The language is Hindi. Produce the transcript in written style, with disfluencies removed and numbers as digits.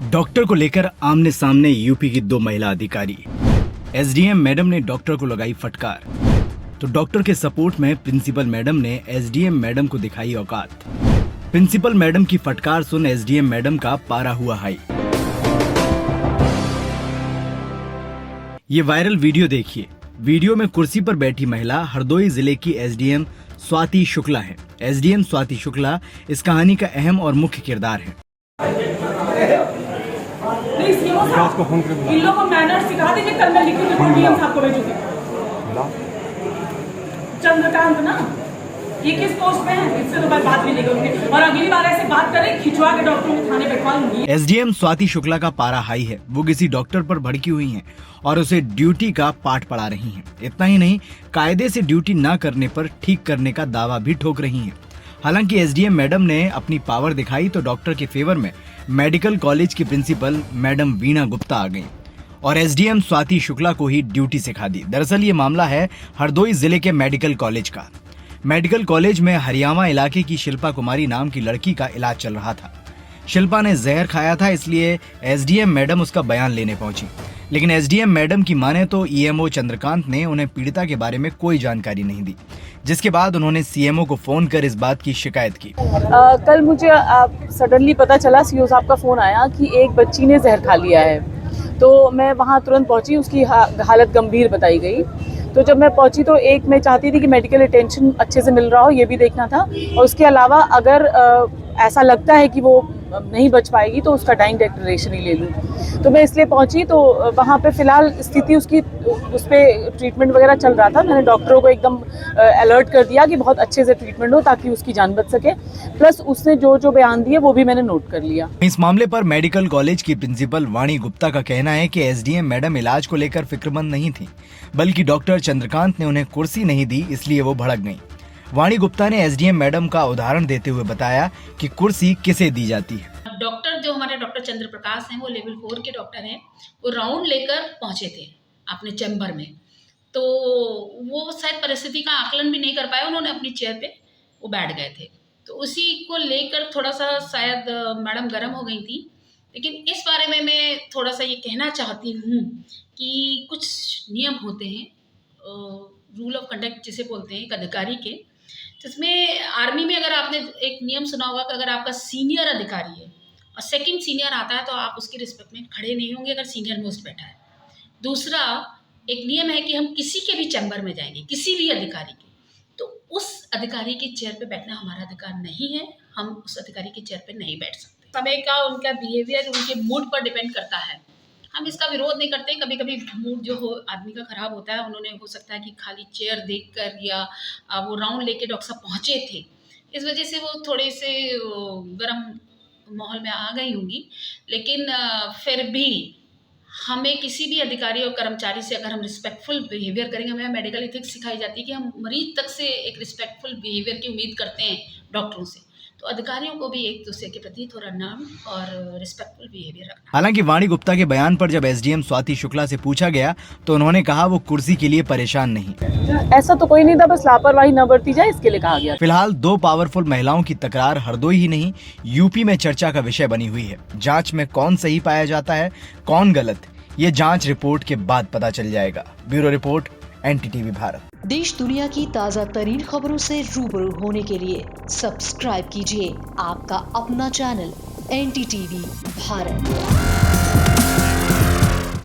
डॉक्टर को लेकर आमने सामने यूपी की दो महिला अधिकारी। एसडीएम मैडम ने डॉक्टर को लगाई फटकार, तो डॉक्टर के सपोर्ट में प्रिंसिपल मैडम ने एसडीएम मैडम को दिखाई औकात। प्रिंसिपल मैडम की फटकार सुन एसडीएम मैडम का पारा हुआ हाई। ये वायरल वीडियो देखिए। वीडियो में कुर्सी पर बैठी महिला हरदोई जिले की एसडीएम स्वाति शुक्ला है। एसडीएम स्वाति शुक्ला इस कहानी का अहम और मुख्य किरदार है। इन लोगों को मैनर सिखा दीजिए। कल मैं लिखूंगी रिपोर्ट डीएम साहब को भेजूंगी। चंद्रकांत ना, ये किस पोस्ट पे है? इससे तो बात भी नहीं करूंगी और अगली बार ऐसे बात करें खिंचवा के डॉक्टर को थाने बैठवा लूंगी। एसडीएम स्वाति शुक्ला का पारा हाई है। वो किसी डॉक्टर पर भड़की हुई हैं और उसे ड्यूटी का पाठ पढ़ा रही हैं। इतना ही नहीं, कायदे से ड्यूटी न करने पर ठीक करने का दावा भी ठोक रही हैं। हालांकि एसडीएम मैडम ने अपनी पावर दिखाई तो डॉक्टर के फेवर में मेडिकल कॉलेज की प्रिंसिपल मैडम वीणा गुप्ता आ गईं और एसडीएम स्वाति शुक्ला को ही ड्यूटी सिखा दी। दरअसल ये मामला है हरदोई जिले के मेडिकल कॉलेज का। मेडिकल कॉलेज में हरियाणा इलाके की शिल्पा कुमारी नाम की लड़की का इलाज चल रहा था। शिल्पा ने जहर खाया था, इसलिए एसडीएम मैडम उसका बयान लेने पहुंची। लेकिन एसडीएम मैडम की माने तो ईएमओ चंद्रकांत ने उन्हें पीड़िता के बारे में कोई जानकारी नहीं दी, जिसके बाद उन्होंने सीएमओ को फोन कर इस बात की शिकायत की। कल मुझे सडनली पता चला, सीओ साहब का फोन आया कि एक बच्ची ने जहर खा लिया है। तो मैं वहाँ तुरंत पहुँची, उसकी हालत गंभीर बताई गई। तो जब मैं पहुंची तो मैं चाहती थी कि मेडिकल अटेंशन अच्छे से मिल रहा हो, ये भी देखना था। और उसके अलावा अगर ऐसा लगता है कि वो नहीं बच पाएगी तो उसका डाइंग डिक्लेरेशन ही ले लूँ। तो मैं इसलिए पहुंची। तो वहाँ पे फिलहाल स्थिति उसकी, उस पर ट्रीटमेंट वगैरह चल रहा था। मैंने डॉक्टरों को एकदम अलर्ट कर दिया कि बहुत अच्छे से ट्रीटमेंट हो ताकि उसकी जान बच सके। प्लस उसने जो बयान दिए वो भी मैंने नोट कर लिया। इस मामले पर मेडिकल कॉलेज की प्रिंसिपल वाणी गुप्ता का कहना है कि एसडीएम मैडम इलाज को लेकर फिक्रमंद नहीं थी, बल्कि डॉक्टर चंद्रकांत ने उन्हें कुर्सी नहीं दी, इसलिए वो भड़क गईं। वाणी गुप्ता ने एसडीएम मैडम का उदाहरण देते हुए बताया कि कुर्सी किसे दी जाती है। डॉक्टर जो हमारे डॉक्टर चंद्र प्रकाश हैं, वो लेवल 4 के डॉक्टर हैं। वो राउंड लेकर पहुंचे थे अपने चैम्बर में, तो वो शायद परिस्थिति का आकलन भी नहीं कर पाए। उन्होंने अपनी चेयर पे वो बैठ गए थे, तो उसी को लेकर थोड़ा सा शायद मैडम गर्म हो गई थी। लेकिन इस बारे में मैं थोड़ा सा ये कहना चाहती हूँ कि कुछ नियम होते हैं, रूल ऑफ कंडक्ट जिसे बोलते हैं एक अधिकारी के, जिसमें आर्मी में अगर आपने एक नियम सुना होगा कि अगर आपका सीनियर अधिकारी है और सेकंड सीनियर आता है तो आप उसकी रिस्पेक्ट में खड़े नहीं होंगे अगर सीनियर मोस्ट बैठा है। दूसरा एक नियम है कि हम किसी के भी चैम्बर में जाएंगे, किसी भी अधिकारी के, तो उस अधिकारी की चेयर पे बैठना हमारा अधिकार नहीं है। हम उस अधिकारी की चेयर पे नहीं बैठ सकते। समय का उनका बिहेवियर उनके मूड पर डिपेंड करता है। हम इसका विरोध नहीं करते। कभी कभी मूड जो हो आदमी का खराब होता है, उन्होंने हो सकता है कि खाली चेयर देखकर या वो राउंड लेके डॉक्टर साहब पहुँचे थे, इस वजह से वो थोड़े से गर्म माहौल में आ गई होंगी। लेकिन फिर भी हमें किसी भी अधिकारी और कर्मचारी से अगर हम रिस्पेक्टफुल बिहेवियर करेंगे, हमें मेडिकल एथिक्स सिखाई जाती है कि हम मरीज तक से एक रिस्पेक्टफुल बिहेवियर की उम्मीद करते हैं डॉक्टरों से, तो अधिकारियों को भी एक दूसरे के प्रति थोड़ा नर्म और रिस्पेक्टफुल बिहेवियर रखना। हालांकि वाणी गुप्ता के बयान पर जब एसडीएम स्वाति शुक्ला से पूछा गया तो उन्होंने कहा वो कुर्सी के लिए परेशान नहीं। ऐसा तो कोई नहीं था, बस लापरवाही न बरती जाए इसके लिए कहा गया। फिलहाल दो पावरफुल महिलाओं की तकरार हरदोई ही नहीं यूपी में चर्चा का विषय बनी हुई है। जांच में कौन सही पाया जाता है, कौन गलत, ये जांच रिपोर्ट के बाद पता चल जाएगा। Bureau report, NTTV Bharat. देश दुनिया की ताज़ा तरीन खबरों से रूबरू होने के लिए सब्सक्राइब कीजिए आपका अपना चैनल NTTV भारत।